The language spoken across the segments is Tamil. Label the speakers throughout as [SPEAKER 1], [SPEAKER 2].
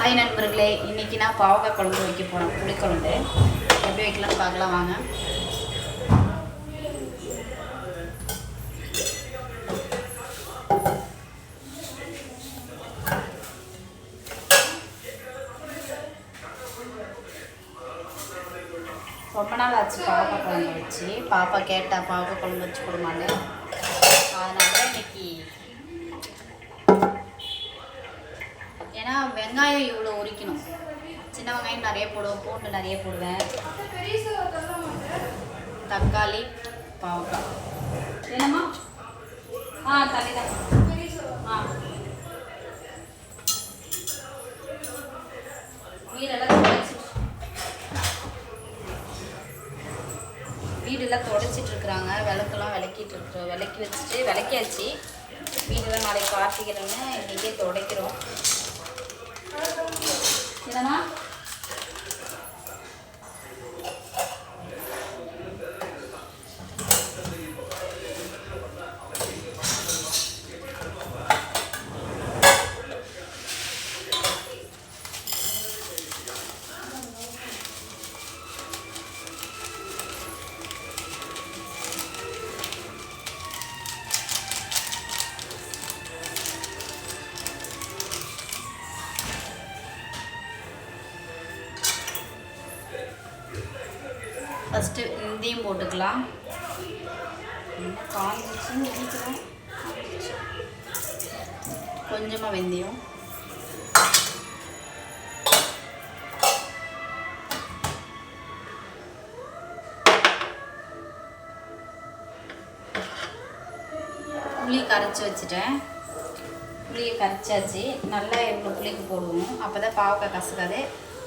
[SPEAKER 1] ஹாய் நண்பர்களே, இன்றைக்கி நான் பாவக்காய் குழம்பு வைக்க போகிறேன். புளிக்குழம்பு எப்படி வைக்கலாம்னு பார்க்கலாம் வாங்க. ரொம்ப நாள் ஆச்சு பாவக்காய் குழம்பு வச்சு. பாப்பா கேட்டா பாவக்காய் குழம்பு வச்சு கொடுமான்னு. அதனால இன்னைக்கு ஏன்னா வெங்காயம் இவ்வளோ உரிக்கணும். சின்ன வெங்காயம் நிறைய போடுவேன், பூண்டு நிறைய போடுவேன், தக்காளி, பாவக்காய். என்னம்மா? தண்ணி தான். வீடெல்லாம் தொடச்சிட்ருக்குறாங்க. விளக்கெல்லாம் விளக்கி வச்சுட்டு விளக்கியாச்சு. வீடெல்லாம் நாளைக்கு கார்த்திகளைன்னு இன்றைக்கே துடைக்கிறோம். என்னன்னா ஃபஸ்ட்டு வெந்தயம் போட்டுக்கலாம். காஞ்சிச்சுன்னு நினைக்கிறேன். கொஞ்சமாக வெந்தயம், புளி கரைச்சி வச்சுட்டேன். புளியை கரைச்சாச்சு. நல்லா இவ்வளோ புளிக்கு போடுவோம், அப்போ தான் பாவக்காய் கசக்காது.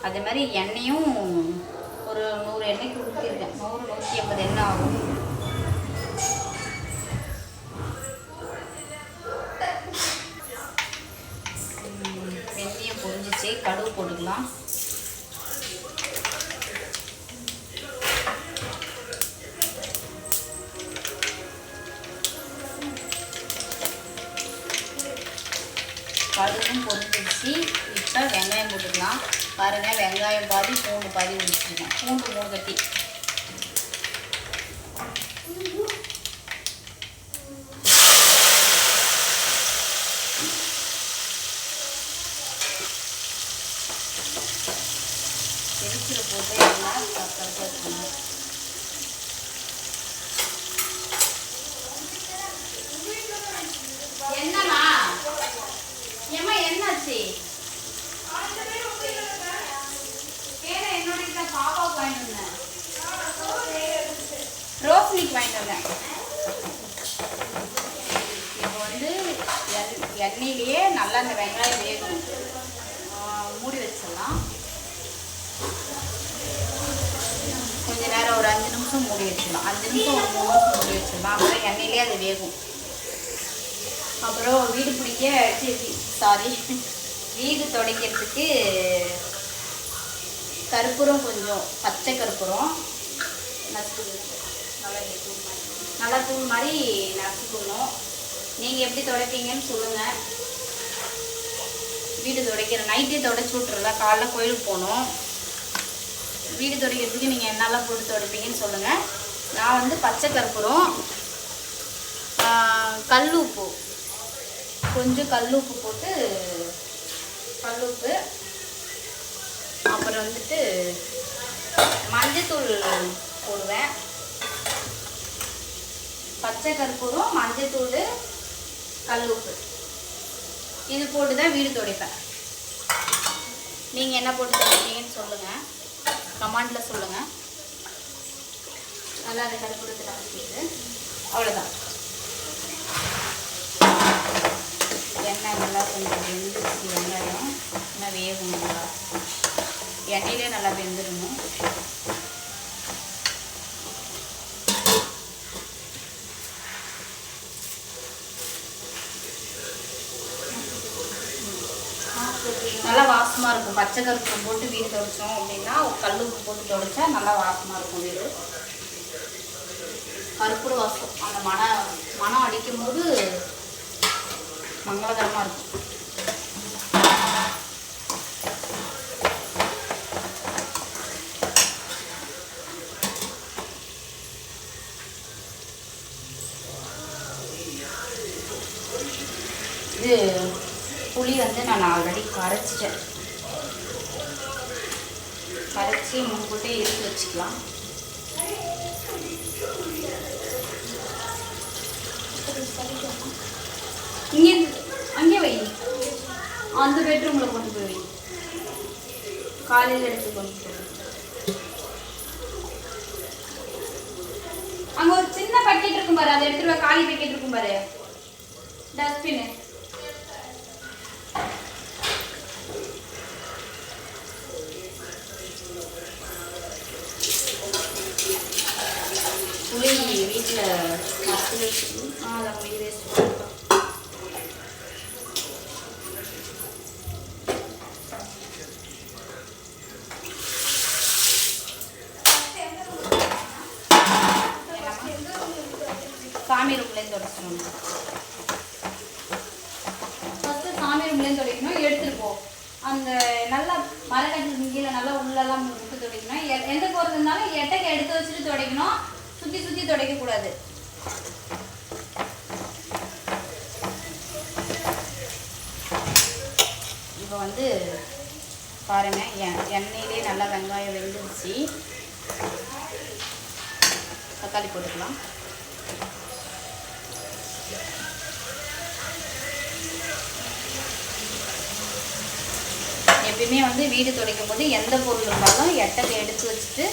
[SPEAKER 1] அதே மாதிரி எண்ணெயும் ஒரு 100 எண்ணெய்க்கு ஊற்றிருக்கேன். 100-180 எண்ணெய் ஆகும். வெந்தயம் பொரிஞ்சிச்சு. கடுகு போட்டுக்கலாம். கடுகும் பொரிஞ்சிச்சு. இப்போ வெங்காயம் போட்டுக்கலாம். பாருங்கள், வெங்காயம் பாதி பூண்டு பாதி உரிச்சிருக்கேன். பூண்டு 3 கட்டி. எரிச்சிட போட்டு எல்லாம் கரெக்டாக இருக்கணும். என்னம்மா ஏம்மா என்னாச்சு? பாப்பாவுக்கு வாங்கிட்டு வந்தேன், ரோஸ்னிக்கு வாங்கிட்டு வந்தேன். இப்போ வந்து எண்ணெயிலேயே நல்லா இந்த வெங்காயம் வேகணும். மூடி வச்சிடலாம். கொஞ்ச நேரம் ஒரு 5 நிமிஷம் மூடி வச்சிடலாம். 5 நிமிஷம் ஒரு 3 நிமிஷம் மூடி வச்சிடலாம். அப்புறம் எண்ணெயிலே அது வேகும். அப்புறம் வீடு துடைக்கிறதுக்கு கற்பூரம், கொஞ்சம் பச்சை கற்பூரம் நல்லா தூள் மாதிரி நசுக்கணும். நீங்கள் எப்படி துடைப்பீங்கன்னு சொல்லுங்கள். வீடு துடைக்கிற நைட்டே துடைச்சி விட்றல. காலைல கோயிலுக்கு போகணும். வீடு துடைக்கிறதுக்கு நீங்கள் என்னெல்லாம் போட்டு துடைப்பீங்கன்னு சொல்லுங்கள். நான் வந்து பச்சை கற்பூரம், கல் உப்பு, கொஞ்சம் கல் உப்பு போட்டு, கல்லுப்பு, அப்புறம் வந்துட்டு மஞ்சத்தூள் போடுவேன். பச்சை கற்பூரம், மஞ்சத்தூள், கல்லுப்பு இது போட்டு தான் வீடு துடைப்பேன். நீங்கள் என்ன போட்டு துடைப்பீங்கன்னு சொல்லுங்கள், கமெண்டில் சொல்லுங்கள். நல்லா அந்த கற்பூரத்தை கலக்கிட்டு அவ்வளோதான். எண்ணெய் நல்லா கொஞ்சம் வெந்துருச்சு. வெங்காயம் இன்னும் வேகும். நல்லா எண்ணெயிலே நல்லா வெந்துடணும். நல்லா வாசமாக இருக்கும். பச்சை கற்பூரம் போட்டு வீடு துடைச்சோம் அப்படின்னா, கல்லுப்பு போட்டு துடைச்சா நல்லா வாசமாக இருக்கும் வீடு. கற்பூர வாசம் அந்த மனம் அடிக்கும் போது மங்களகரமாக இருக்கும். வந்து நான் ஆல்ரெடி கரைச்சிட்டேன். கரைச்சி முன்கூட்டே எடுத்து வச்சுக்கலாம். இங்கே அங்கே வை, அந்த பெட்ரூமில் கொண்டு போய் வை, காலையில் எடுத்து கொண்டு போய். அங்கே ஒரு சின்ன பக்கெட் இருக்கும் பாரு, அதை எடுத்துட்டு வா. காலி பக்கெட் இருக்கும் பாரு, டஸ்ட்பின். புளி வீட்டில் மரத்தில் வச்சு அதை புளி வேஸ்ட் பண்ணுறோம். சாமி ரூம்லேருந்து தொடச்சிடணும். ஃபஸ்ட்டு சாமி ரூம்லேருந்து துடைக்கணும். எடுத்துகிட்டு போ. அந்த நல்லா மரக்கட்டில் கீழே நல்லா உள்ளெல்லாம் விட்டு துடைக்கணும். எந்த போகிறது இருந்தாலும் எட்டைக்கு எடுத்து வச்சுட்டு துடைக்கணும். சுற்றி சுற்றி துடைக்கக்கூடாது. இப்போ வந்து பாருங்கள், எண்ணெயிலே நல்லா வெங்காயம் வெந்துருச்சு. தக்காளி போட்டுக்கலாம். எப்பயுமே வந்து வீடு துடைக்கும் போது எந்த பொருள் இருந்தாலும் எட்டத்தை எடுத்து வச்சுட்டு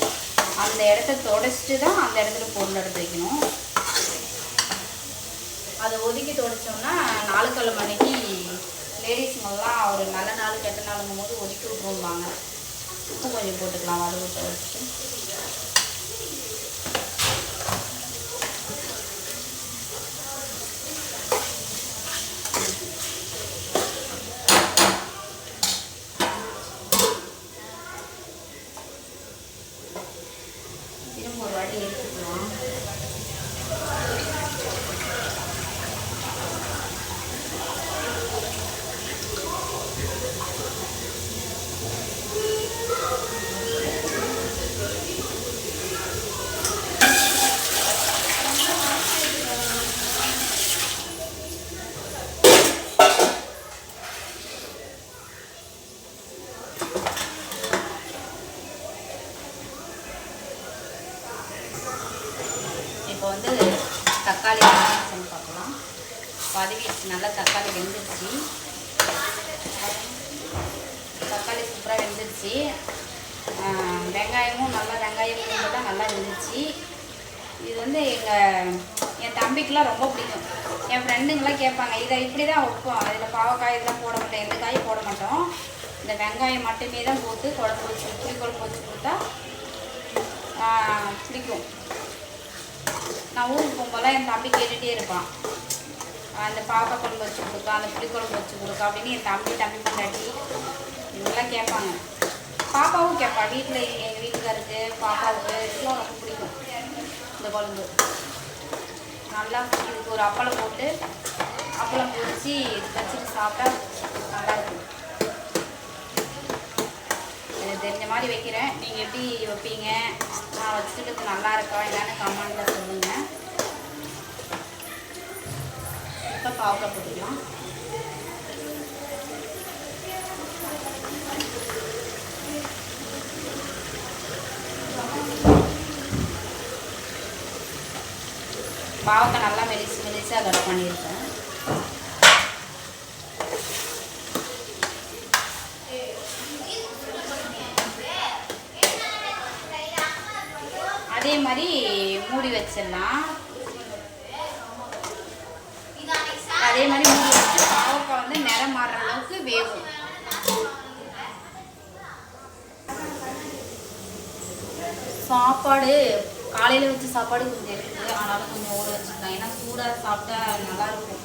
[SPEAKER 1] அந்த இடத்த துடைச்சிட்டு தான் அந்த இடத்துல பொருள் எடுத்து வைக்கணும். அதை ஒதுக்கி துடைச்சோம்னா நாளுக்கிழமை அன்னைக்கு லேடிஸுங்கெல்லாம் ஒரு நல்ல நாள் கெட்ட நாளுங்கும் போது ஒதுக்கி விட்ருவாங்க. உப்பு கொஞ்சம் போட்டுக்கலாம். வதவு துடைச்சிட்டு திரும்ப ஒரு வாட்டி எடுத்துக்கலாம். இப்போ வந்து தக்காளி வெந்துருச்சுன்னு பார்க்கலாம். வதவிடுச்சு, நல்லா தக்காளி வெந்துருச்சு. தக்காளி சூப்பராக வெந்துருச்சு. வெங்காயமும் வெங்காயம் நல்லா வெந்துருச்சு. இது வந்து என் தம்பிக்கெலாம் ரொம்ப பிடிக்கும். என் ஃப்ரெண்டுங்களாம் கேட்பாங்க, இதை இப்படி தான் வைப்போம், அதில் பாவக்காய் இதெல்லாம் போட மாட்டோம், எந்த காயும் போட மாட்டோம், இந்த வெங்காயம் மட்டுமே தான் போட்டு குழம்பு வச்சு புளி குழம்பு வச்சு கொடுத்தா பிடிக்கும். நான் ஊருக்கு போகும்போதெல்லாம் என் தம்பி கேட்டுகிட்டே இருப்பான், அந்த பாவக்காய் குழம்பு வச்சு கொடுக்கா, அந்த புளி குழம்பு வச்சு கொடுக்கா அப்படின்னு. என் தம்பி பொண்டாட்டி இவங்கெல்லாம் கேட்பாங்க. பாப்பாவும் கேட்பா. வீட்டில் எங்கள் வீட்டுக்காருக்கு பாப்பாவுக்கு இதெல்லாம் ரொம்ப பிடிக்கும் இந்த குழம்பு. நல்லா இதுக்கு ஒரு அப்பளம் போட்டு அப்பளம் பொரிச்சு வச்சுட்டு சாப்பிட்டா நல்லாயிருக்கும். எனக்கு தெரிஞ்ச மாதிரி வைக்கிறேன். நீங்கள் எப்படி வைப்பீங்க, நான் வச்சுட்டு நல்லா இருக்கா என்னன்னு கமெண்ட்டில் சொல்லுங்கள். இப்போ பாவக்காய் போட்டுக்கலாம். பாவக்காய் நல்லா மெலிசாக கட் பண்ணியிருக்கேன். அதே மாதிரி மூடி வச்சிடலாம். அதே மாதிரி மூடி வச்சு பாவக்காய் வந்து நிறம் மாறுற அளவுக்கு வேகும். சாப்பாடு காலையில் வச்ச சாப்பாடு கொஞ்சம் இருக்குது, ஆனாலும் கொஞ்சம் ஊற வச்சுக்கலாம். ஏன்னா சூடாக சாப்பிட்டா நல்லாயிருக்கும்.